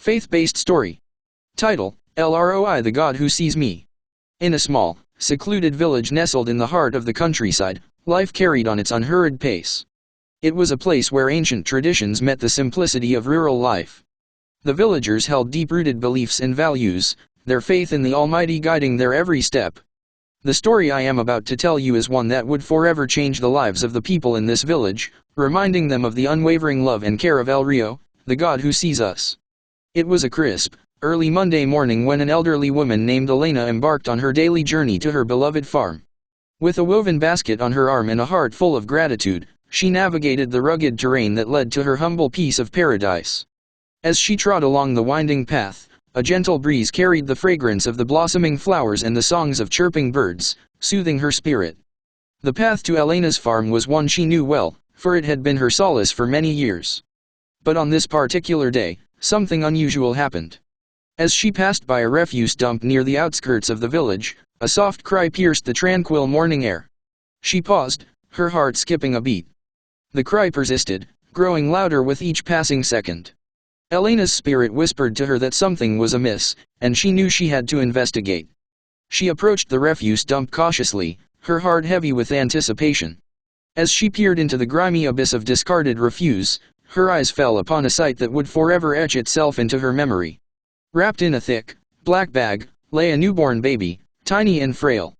Faith-based story. Title: LROI, The God Who Sees Me. In a small, secluded village nestled in the heart of the countryside, life carried on its unhurried pace. It was a place where ancient traditions met the simplicity of rural life. The villagers held deep-rooted beliefs and values, their faith in the Almighty guiding their every step. The story I am about to tell you is one that would forever change the lives of the people in this village, reminding them of the unwavering love and care of El Rio, the God who sees us. It was a crisp, early Monday morning when an elderly woman named Elena embarked on her daily journey to her beloved farm. With a woven basket on her arm and a heart full of gratitude, she navigated the rugged terrain that led to her humble piece of paradise. As she trod along the winding path, a gentle breeze carried the fragrance of the blossoming flowers and the songs of chirping birds, soothing her spirit. The path to Elena's farm was one she knew well, for it had been her solace for many years. But on this particular day, something unusual happened. As she passed by a refuse dump near the outskirts of the village, a soft cry pierced the tranquil morning air. She paused, her heart skipping a beat. The cry persisted, growing louder with each passing second. Elena's spirit whispered to her that something was amiss, and she knew she had to investigate. She approached the refuse dump cautiously, her heart heavy with anticipation. As she peered into the grimy abyss of discarded refuse, her eyes fell upon a sight that would forever etch itself into her memory. Wrapped in a thick, black bag, lay a newborn baby, tiny and frail.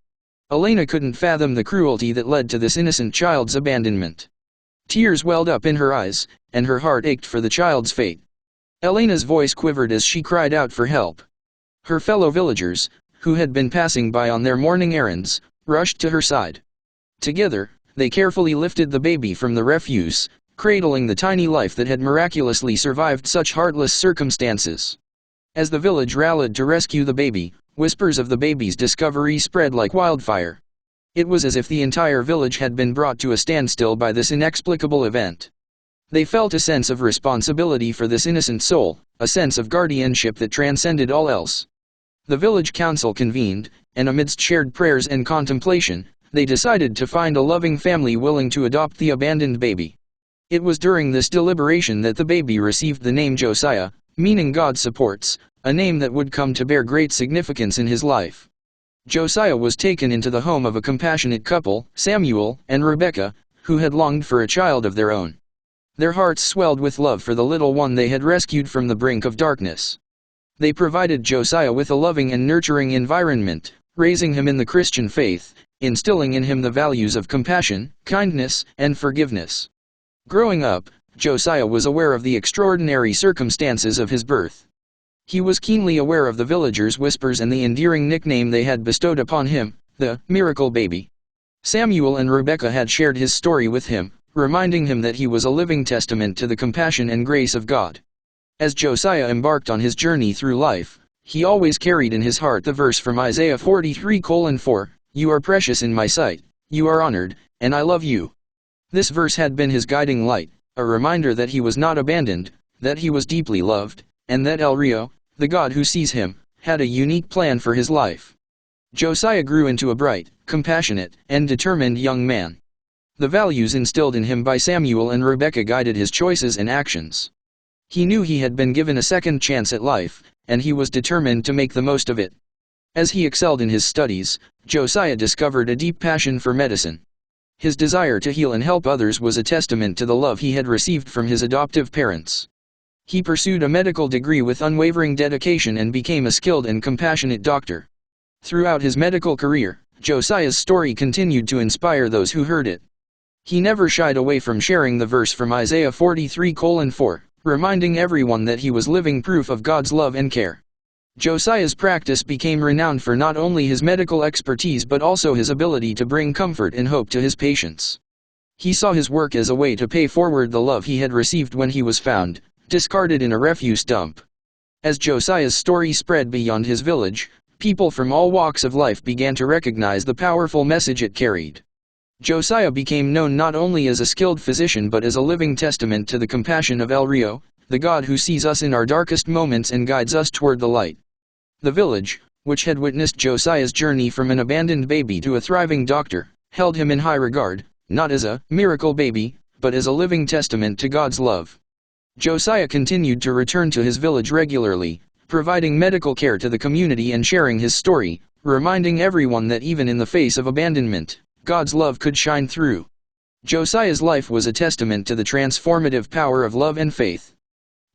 Elena couldn't fathom the cruelty that led to this innocent child's abandonment. Tears welled up in her eyes, and her heart ached for the child's fate. Elena's voice quivered as she cried out for help. Her fellow villagers, who had been passing by on their morning errands, rushed to her side. Together, they carefully lifted the baby from the refuse, cradling the tiny life that had miraculously survived such heartless circumstances. As the village rallied to rescue the baby, whispers of the baby's discovery spread like wildfire. It was as if the entire village had been brought to a standstill by this inexplicable event. They felt a sense of responsibility for this innocent soul, a sense of guardianship that transcended all else. The village council convened, and amidst shared prayers and contemplation, they decided to find a loving family willing to adopt the abandoned baby. It was during this deliberation that the baby received the name Josiah, meaning God supports, a name that would come to bear great significance in his life. Josiah was taken into the home of a compassionate couple, Samuel and Rebecca, who had longed for a child of their own. Their hearts swelled with love for the little one they had rescued from the brink of darkness. They provided Josiah with a loving and nurturing environment, raising him in the Christian faith, instilling in him the values of compassion, kindness, and forgiveness. Growing up, Josiah was aware of the extraordinary circumstances of his birth. He was keenly aware of the villagers' whispers and the endearing nickname they had bestowed upon him, the miracle baby. Samuel and Rebecca had shared his story with him, reminding him that he was a living testament to the compassion and grace of God. As Josiah embarked on his journey through life, he always carried in his heart the verse from Isaiah 43:4, "You are precious in my sight, you are honored, and I love you." This verse had been his guiding light, a reminder that he was not abandoned, that he was deeply loved, and that El Rio, the God who sees him, had a unique plan for his life. Josiah grew into a bright, compassionate, and determined young man. The values instilled in him by Samuel and Rebecca guided his choices and actions. He knew he had been given a second chance at life, and he was determined to make the most of it. As he excelled in his studies, Josiah discovered a deep passion for medicine. His desire to heal and help others was a testament to the love he had received from his adoptive parents. He pursued a medical degree with unwavering dedication and became a skilled and compassionate doctor. Throughout his medical career, Josiah's story continued to inspire those who heard it. He never shied away from sharing the verse from Isaiah 43:4, reminding everyone that he was living proof of God's love and care. Josiah's practice became renowned for not only his medical expertise but also his ability to bring comfort and hope to his patients. He saw his work as a way to pay forward the love he had received when he was found, discarded in a refuse dump. As Josiah's story spread beyond his village, people from all walks of life began to recognize the powerful message it carried. Josiah became known not only as a skilled physician but as a living testament to the compassion of El Rio, the God who sees us in our darkest moments and guides us toward the light. The village, which had witnessed Josiah's journey from an abandoned baby to a thriving doctor, held him in high regard, not as a miracle baby, but as a living testament to God's love. Josiah continued to return to his village regularly, providing medical care to the community and sharing his story, reminding everyone that even in the face of abandonment, God's love could shine through. Josiah's life was a testament to the transformative power of love and faith.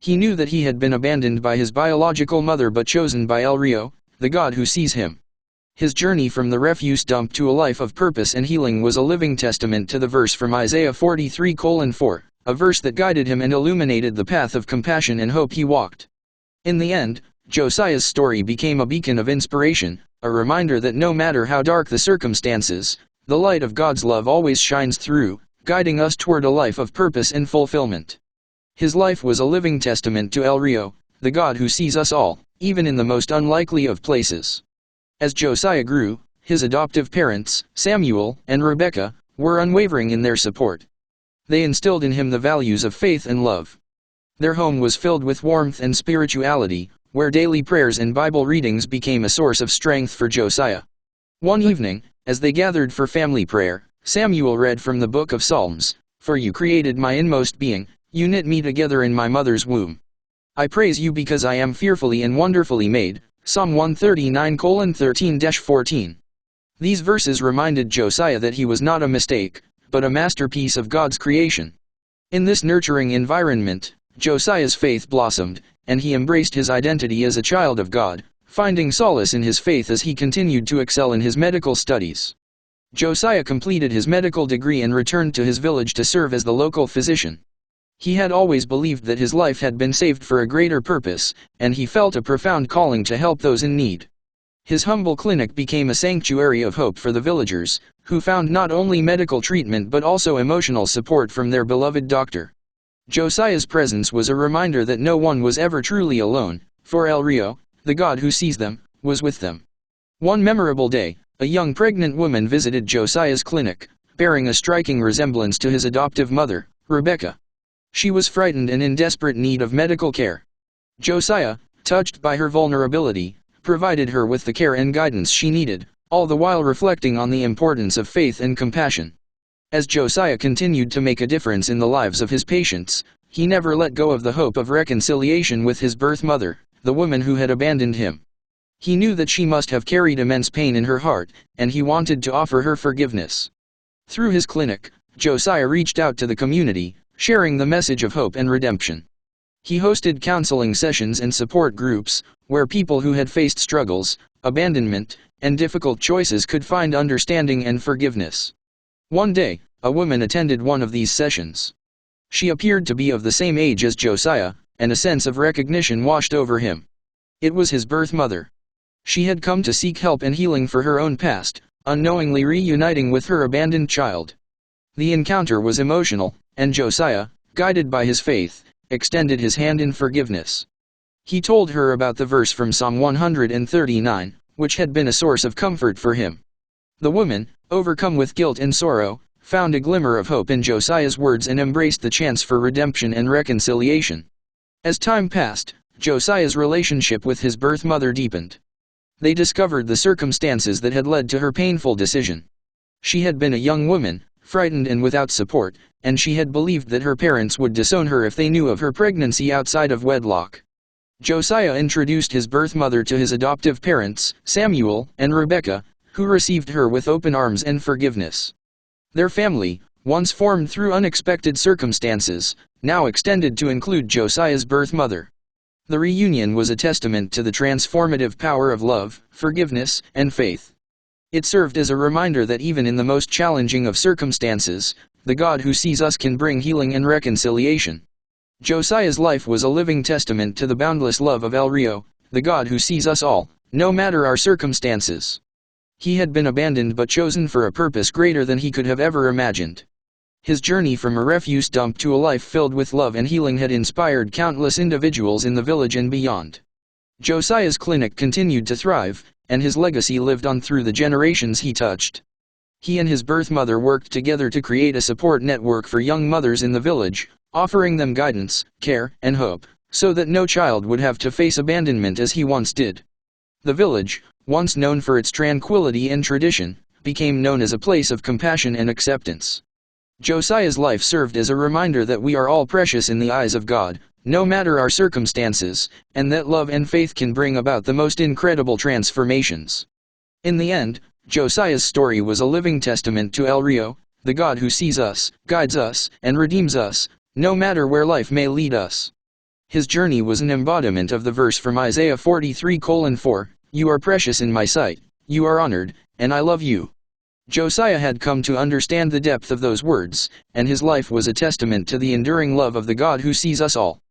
He knew that he had been abandoned by his biological mother but chosen by El Rio, the God who sees him. His journey from the refuse dump to a life of purpose and healing was a living testament to the verse from Isaiah 43:4, a verse that guided him and illuminated the path of compassion and hope he walked. In the end, Josiah's story became a beacon of inspiration, a reminder that no matter how dark the circumstances, the light of God's love always shines through, guiding us toward a life of purpose and fulfillment. His life was a living testament to El Rio, the God who sees us all, even in the most unlikely of places. As Josiah grew, his adoptive parents, Samuel and Rebekah, were unwavering in their support. They instilled in him the values of faith and love. Their home was filled with warmth and spirituality, where daily prayers and Bible readings became a source of strength for Josiah. One evening, as they gathered for family prayer, Samuel read from the book of Psalms, "For you created my inmost being, you knit me together in my mother's womb. I praise you because I am fearfully and wonderfully made." Psalm 139:13-14. These verses reminded Josiah that he was not a mistake, but a masterpiece of God's creation. In this nurturing environment, Josiah's faith blossomed, and he embraced his identity as a child of God, finding solace in his faith as he continued to excel in his medical studies. Josiah completed his medical degree and returned to his village to serve as the local physician. He had always believed that his life had been saved for a greater purpose, and he felt a profound calling to help those in need. His humble clinic became a sanctuary of hope for the villagers, who found not only medical treatment but also emotional support from their beloved doctor. Josiah's presence was a reminder that no one was ever truly alone, for El Rio, the God who sees them, was with them. One memorable day, a young pregnant woman visited Josiah's clinic, bearing a striking resemblance to his adoptive mother, Rebekah. She was frightened and in desperate need of medical care. Josiah, touched by her vulnerability, provided her with the care and guidance she needed, all the while reflecting on the importance of faith and compassion. As Josiah continued to make a difference in the lives of his patients, he never let go of the hope of reconciliation with his birth mother, the woman who had abandoned him. He knew that she must have carried immense pain in her heart, and he wanted to offer her forgiveness. Through his clinic, Josiah reached out to the community, sharing the message of hope and redemption. He hosted counseling sessions and support groups, where people who had faced struggles, abandonment, and difficult choices could find understanding and forgiveness. One day, a woman attended one of these sessions. She appeared to be of the same age as Josiah, and a sense of recognition washed over him. It was his birth mother. She had come to seek help and healing for her own past, unknowingly reuniting with her abandoned child. The encounter was emotional, and Josiah, guided by his faith, extended his hand in forgiveness. He told her about the verse from Psalm 139, which had been a source of comfort for him. The woman, overcome with guilt and sorrow, found a glimmer of hope in Josiah's words and embraced the chance for redemption and reconciliation. As time passed, Josiah's relationship with his birth mother deepened. They discovered the circumstances that had led to her painful decision. She had been a young woman, frightened and without support, and she had believed that her parents would disown her if they knew of her pregnancy outside of wedlock. Josiah introduced his birth mother to his adoptive parents, Samuel and Rebekah, who received her with open arms and forgiveness. Their family, once formed through unexpected circumstances, now extended to include Josiah's birth mother. The reunion was a testament to the transformative power of love, forgiveness, and faith. It served as a reminder that even in the most challenging of circumstances, the God who sees us can bring healing and reconciliation. Josiah's life was a living testament to the boundless love of El Rio, the God who sees us all, no matter our circumstances. He had been abandoned but chosen for a purpose greater than he could have ever imagined. His journey from a refuse dump to a life filled with love and healing had inspired countless individuals in the village and beyond. Josiah's clinic continued to thrive, and his legacy lived on through the generations he touched. He and his birth mother worked together to create a support network for young mothers in the village, offering them guidance, care, and hope, so that no child would have to face abandonment as he once did. The village, once known for its tranquility and tradition, became known as a place of compassion and acceptance. Josiah's life served as a reminder that we are all precious in the eyes of God, no matter our circumstances, and that love and faith can bring about the most incredible transformations. In the end, Josiah's story was a living testament to El Rio, the God who sees us, guides us, and redeems us, no matter where life may lead us. His journey was an embodiment of the verse from Isaiah 43:4, "You are precious in my sight, you are honored, and I love you." Josiah had come to understand the depth of those words, and his life was a testament to the enduring love of the God who sees us all.